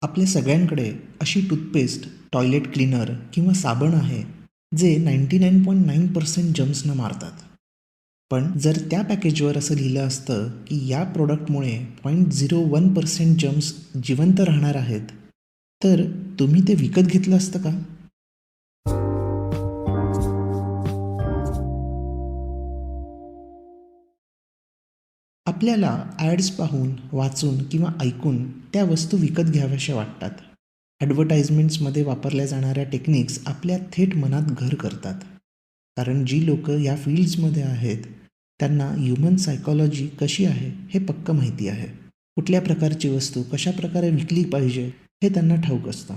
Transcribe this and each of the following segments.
आपल्या सगळ्यांकडे अशी टूथपेस्ट, टॉयलेट क्लीनर किंवा साबण आहे जे 99.9% जर्म्सना मारतात. पण जर त्या पॅकेजवर असं लिहिलं असतं की या प्रोडक्टमुळे 0.01% जर्म्स जिवंत राहणार आहेत, तर तुम्ही ते विकत घेतलं असतं का? आपल्याला ॲड्स पाहून, वाचून किंवा ऐकून त्या वस्तू विकत घ्याव्याशा वाटतात. ॲडव्हर्टाइजमेंट्समध्ये वापरल्या जाणाऱ्या टेक्निक्स आपल्या थेट मनात घर करतात. कारण जी लोकं या फील्ड्समध्ये आहेत, त्यांना ह्युमन सायकॉलॉजी कशी आहे हे पक्कं माहिती आहे. कुठल्या प्रकारची वस्तू कशा प्रकारे विकली पाहिजे हे त्यांना ठाऊक असतं.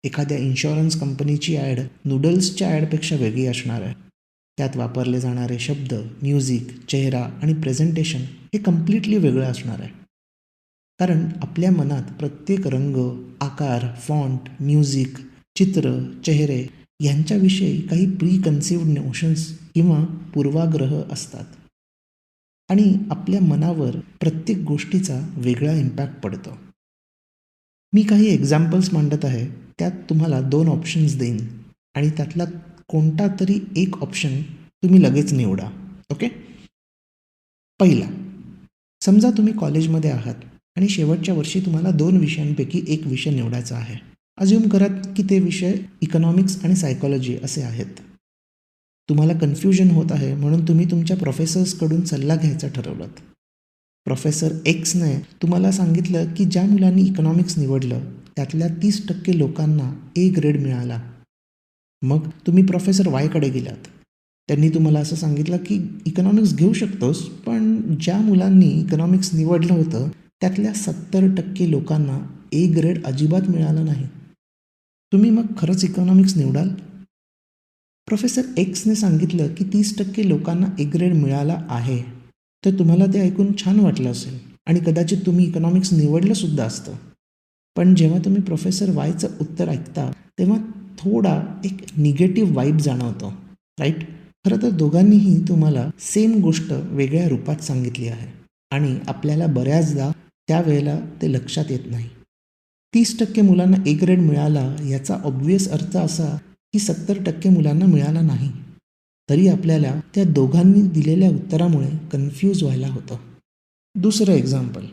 एखाद्या इन्शुरन्स कंपनीची ॲड नूडल्सच्या ॲडपेक्षा वेगळी असणार आहे. त्यात वापरले जाणारे शब्द, म्युझिक, चेहरा आणि प्रेझेंटेशन हे कम्प्लिटली वेगळं असणार आहे. कारण आपल्या मनात प्रत्येक रंग, आकार, फॉन्ट, म्युझिक, चित्र, चेहरे यांच्याविषयी काही प्री कन्सिव्ड नोशन्स किंवा पूर्वाग्रह असतात. आणि आपल्या मनावर प्रत्येक गोष्टीचा वेगळा इम्पॅक्ट पडतो. मी काही एक्झाम्पल्स मांडत आहे. त्यात तुम्हाला 2 ऑप्शन्स देईन आणि त्यातला कोणता तरी एक ऑप्शन तुम्ही लगेच निवडा. ओके? पहिला, समजा तुम्ही कॉलेजमध्ये आहात आणि शेवटच्या वर्षी तुम्हाला 2 विषयांपैकी एक विषय निवडायचा आहे. अज्युम करा की ते विषय इकॉनॉमिक्स आणि सायकॉलॉजी असे आहेत. तुम्हाला कन्फ्युजन होत आहे म्हणून तुम्ही तुमच्या प्रोफेसर्सकडून सल्ला घ्यायचा ठरवलात. प्रोफेसर एक्सने तुम्हाला सांगितलं की ज्या मुलांनी इकॉनॉमिक्स निवडलं त्यातल्या 30% लोकांना ए ग्रेड मिळाला. मग तुम्ही प्रोफेसर वायकडे गेलात. त्यांनी तुम्हाला असं सांगितलं की इकॉनॉमिक्स घेऊ शकतोस, पण ज्या मुलांनी इकॉनॉमिक्स निवडलं होतं त्यातल्या 70% लोकांना ए ग्रेड अजिबात मिळालं नाही. तुम्ही मग खरंच इकॉनॉमिक्स निवडाल? प्रोफेसर एक्सने सांगितलं की 30% लोकांना ए ग्रेड मिळाला आहे. तर तुम्हाला ते ऐकून छान वाटलं असेल आणि कदाचित तुम्ही इकॉनॉमिक्स निवडलंसुद्धा असतं. पण जेव्हा तुम्ही प्रोफेसर वायचं उत्तर ऐकता तेव्हा थोडा एक निगेटिव्ह वाईब जाणवतो, राईट? खरं तर दोघांनीही तुम्हाला सेम गोष्ट वेगळ्या रूपात सांगितली आहे आणि आपल्याला बऱ्याचदा त्यावेळेला ते लक्षात येत नाही. 30% मुलांना ए ग्रेड मिळाला याचा ऑब्व्हियस अर्थ असा की 70% मुलांना मिळाला नाही. तरी आपल्याला त्या दोघांनी दिलेल्या उत्तरामुळे कन्फ्यूज व्हायला होतं. दुसरं एक्झाम्पल,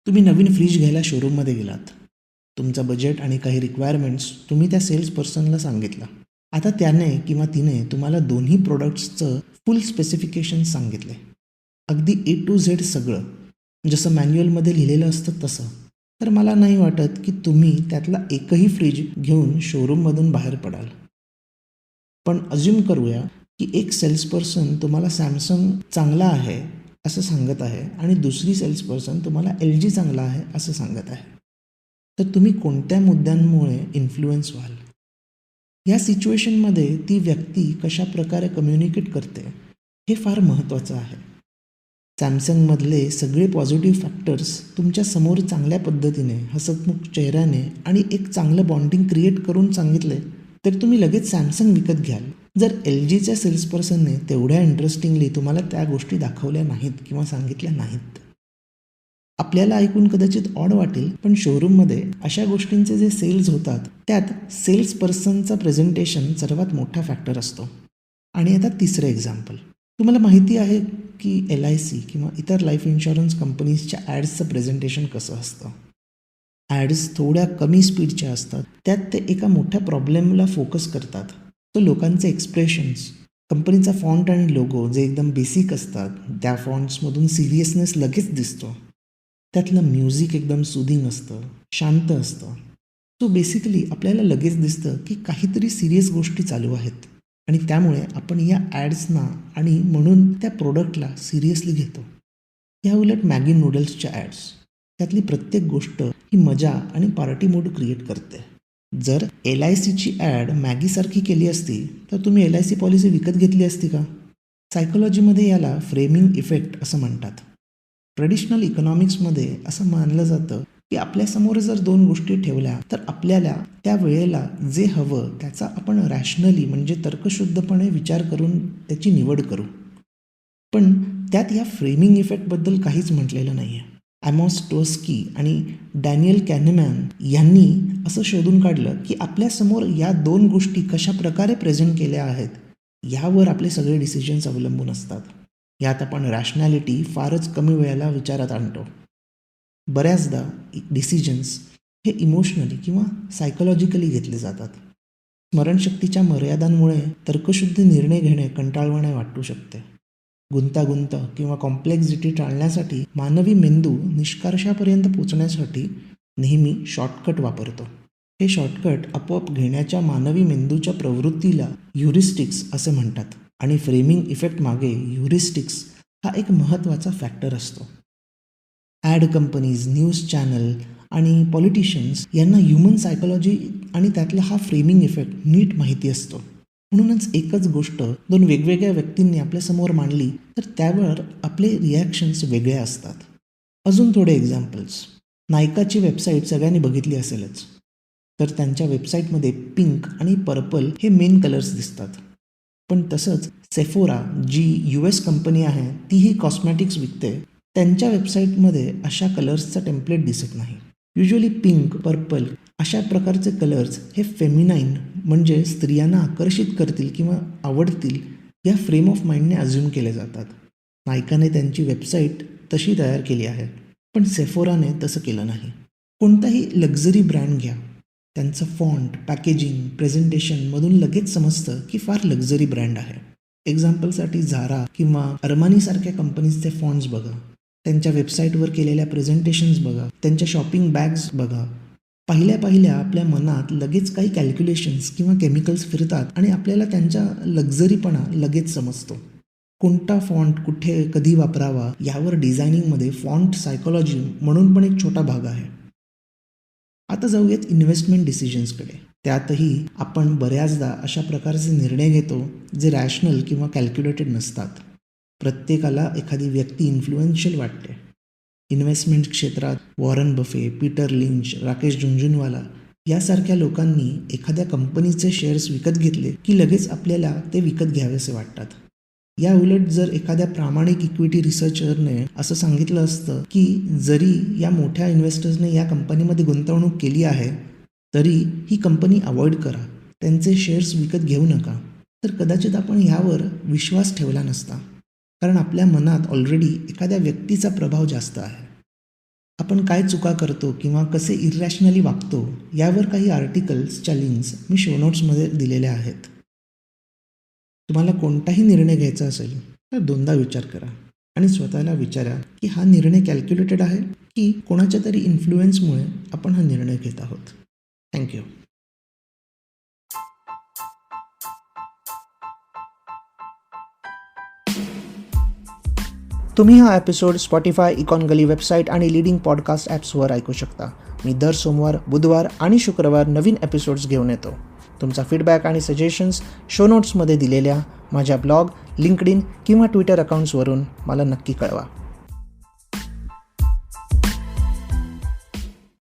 तुम्ही नवीन फ्रीज घ्यायला शोरूममध्ये गेलात. तुमचं बजेट आणि काही रिक्वायरमेंट्स तुम्ही त्या सेल्स पर्सनला सांगितलं. आता त्याने किंवा तिने तुम्हाला दोन्ही प्रोडक्ट्सचं फुल स्पेसिफिकेशन सांगितले. अगदी ए टू झेड सगळं, जसं मॅन्युअलमध्ये लिहिलेलं असतं तसं. तर मला नाही वाटत की तुम्ही त्यातला एकही फ्रीज घेऊन शोरूममधून बाहेर पडाल. पण अज्युम करूया की एक सेल्सपर्सन तुम्हाला सॅमसंग चांगला आहे असं सांगत आहे आणि दुसरी सेल्सपर्सन तुम्हाला LG चांगला आहे असं सांगत आहे. तर तुम्ही कोणत्या मुद्द्यांमुळे इन्फ्लुएन्स व्हाल? या सिच्युएशनमध्ये ती व्यक्ती कशा प्रकारे कम्युनिकेट करते हे फार महत्त्वाचं आहे. सॅमसंगमधले सगळे पॉझिटिव्ह फॅक्टर्स तुमच्या समोर चांगल्या पद्धतीने, हसतमुख चेहऱ्याने आणि एक चांगलं बॉन्डिंग क्रिएट करून सांगितले तर तुम्ही लगेच सॅमसंग विकत घ्याल. जर LGच्या सेल्सपर्सनने तेवढ्या इंटरेस्टिंगली तुम्हाला त्या गोष्टी दाखवल्या नाहीत किंवा सांगितल्या नाहीत. आपल्याला ऐकून कदाचित ऑड वाटेल, पण शोरूममध्ये अशा गोष्टींचे जे सेल्स होतात त्यात सेल्स पर्सनचा प्रेझेंटेशन सर्वात मोठा फॅक्टर असतो. आणि आता तिसरं एक्झाम्पल, तुम्हाला माहिती आहे की LIC किंवा इतर लाईफ इन्शुरन्स कंपनीजच्या ॲड्सचं प्रेझेंटेशन कसं असतं. ॲड्स थोड्या कमी स्पीडच्या असतात. त्यात ते एका मोठ्या प्रॉब्लेमला फोकस करतात. तो लोकांचे एक्सप्रेशन्स, कंपनीचा फॉन्ट आणि लोगो जे एकदम बेसिक असतात त्या फॉन्ट्समधून सिरियसनेस लगेच दिसतो. त्यातलं म्युझिक एकदम सुदिंग असतं, शांत असतं. सो बेसिकली आपल्याला लगेच दिसतं की काहीतरी सिरियस गोष्टी चालू आहेत आणि त्यामुळे आपण या ॲड्सना आणि म्हणून त्या प्रोडक्टला सिरियसली घेतो. या उलट मॅगी नूडल्सच्या ॲड्स, त्यातली प्रत्येक गोष्ट ही मजा आणि पार्टी मूड क्रिएट करते. जर LICची ॲड मॅगीसारखी केली असती तर तुम्ही LIC पॉलिसी विकत घेतली असती का? सायकोलॉजीमध्ये याला फ्रेमिंग इफेक्ट असं म्हणतात. ट्रेडिशनल इकॉनॉमिक्समध्ये असं मानलं जातं की आपल्यासमोर जर 2 गोष्टी ठेवल्या तर आपल्याला त्या वेळेला जे हवं त्याचा आपण रॅशनली म्हणजे तर्कशुद्धपणे विचार करून त्याची निवड करू. पण त्यात या फ्रेमिंग इफेक्टबद्दल काहीच म्हटलेलं नाही आहे. ॲमॉस टोस्की आणि डॅनियल कॅनेमॅन यांनी असं शोधून काढलं की आपल्यासमोर या दोन गोष्टी कशा प्रकारे प्रेझेंट केल्या आहेत यावर आपले सगळे डिसिजन्स अवलंबून असतात. यात आपण रॅशनॅलिटी फारच कमी वेळेला विचारात आणतो. बऱ्याचदा डिसिजन्स हे इमोशनली किंवा सायकोलॉजिकली घेतले जातात. स्मरणशक्तीच्या मर्यादांमुळे तर्कशुद्ध निर्णय घेणे कंटाळवाणे वाटू शकते. गुंतागुंत किंवा कॉम्प्लेक्सिटी टाळण्यासाठी मानवी मेंदू निष्कर्षापर्यंत पोचण्यासाठी नेहमी शॉर्टकट वापरतो. हे शॉर्टकट आपोआप घेण्याच्या मानवी मेंदूच्या प्रवृत्तीला ह्युरिस्टिक्स असे म्हणतात आणि फ्रेमिंग इफेक्ट मागे ह्युरिस्टिक्स हा एक महत्त्वाचा फॅक्टर असतो. ॲड कंपनीज, न्यूज चॅनल आणि पॉलिटिशियन्स यांना ह्युमन सायकोलॉजी आणि त्यातला हा फ्रेमिंग इफेक्ट नीट माहिती असतो. म्हणूनच एकच गोष्ट दोन वेगवेगळ्या व्यक्तींनी आपल्यासमोर मांडली तर त्यावर आपले रिॲक्शन्स वेगळे असतात. अजून थोडे एक्झाम्पल्स. नायकाची वेबसाईट सगळ्यांनी बघितली असेलच. तर त्यांच्या वेबसाईटमध्ये पिंक आणि पर्पल हे मेन कलर्स दिसतात. पण तसंच सेफोरा जी US कंपनी आहे तीही कॉस्मॅटिक्स विकते, त्यांच्या वेबसाईटमध्ये अशा कलर्सचा टेम्पलेट दिसत नाही. युजली पिंक, पर्पल अशा प्रकारचे कलर्स हे फेमिनाईन म्हणजे स्त्रियांना आकर्षित करतील किंवा आवडतील या फ्रेम ऑफ माइंडने अज्युम केले जातात. नायकाने त्यांची वेबसाईट तशी तयार केली आहे, पण सेफोराने तसं केलं नाही. कोणताही लक्झरी ब्रँड घ्या, त्यांचं फॉन्ट, पॅकेजिंग, प्रेझेंटेशनमधून लगेच समजतं की फार लक्झरी ब्रँड आहे. एक्झाम्पलसाठी झारा किंवा अरमानीसारख्या कंपनीजचे फॉन्ट्स बघा, त्यांच्या वेबसाईटवर केलेल्या प्रेझेंटेशन्स बघा, त्यांच्या शॉपिंग बॅग्स बघा. पाहिल्या आपल्या मनात लगेच काही कॅल्क्युलेशन्स किंवा केमिकल्स फिरतात आणि आपल्याला त्यांचा लक्झरीपणा लगेच समजतो. कोणता फॉन्ट कुठे कधी वापरावा यावर डिझायनिंगमध्ये फॉन्ट सायकोलॉजी म्हणून पण एक छोटा भाग आहे. आता जाऊयात इन्व्हेस्टमेंट डिसिजन्सकडे. त्यातही आपण बऱ्याचदा अशा प्रकारचे निर्णय घेतो जे रॅशनल किंवा कॅल्क्युलेटेड नसतात. प्रत्येकाला एखादी व्यक्ती इन्फ्लुएन्शियल वाटते. इन्व्हेस्टमेंट क्षेत्रात Warren Buffett, Peter Lynch, Rakesh Jhunjhunwala यासारख्या लोकांनी एखाद्या कंपनीचे शेअर्स विकत घेतले की लगेच आपल्याला ते विकत घ्यावेसे वाटतात. या उलट जर एखाद्या प्रामाणिक इक्विटी रिसर्चरने असं सांगितलं असतं की जरी या मोठ्या इन्व्हेस्टर्सने या कंपनीमध्ये गुंतवणूक केली आहे तरी ही कंपनी अवॉइड करा, त्यांचे शेअर्स विकत घेऊ नका, तर कदाचित आपण ह्यावर विश्वास ठेवला नसता. कारण आपल्या मनात ऑलरेडी एखाद्या व्यक्तीचा प्रभाव जास्त आहे. आपण काय चुका करतो किंवा कसे इरॅशनली वागतो यावर काही आर्टिकल्सच्या लिंक्स मी शो नोट्समध्ये दिलेल्या आहेत. तुम्हाला कोणताही निर्णय घ्यायचा असेल तर दोनदा विचार करा आणि स्वतःला विचारा की हा निर्णय कॅल्क्युलेटेड आहे की कोणाच्या तरी इन्फ्लुएन्समुळे आपण हा निर्णय घेत आहोत. थँक्यू. तुम्ही हा एपिसोड स्पॉटिफाय, इकॉनगली वेबसाईट आणि लीडिंग पॉडकास्ट ॲप्सवर ऐकू शकता. मी दर सोमवार, बुधवार आणि शुक्रवार नवीन एपिसोड्स घेऊन येतो. तुमचा फीडबॅक आणि सजेशन्स शो नोट्समध्ये दिलेल्या माझ्या ब्लॉग, लिंक्डइन किंवा ट्विटर अकाउंट्सवरून मला नक्की कळवा.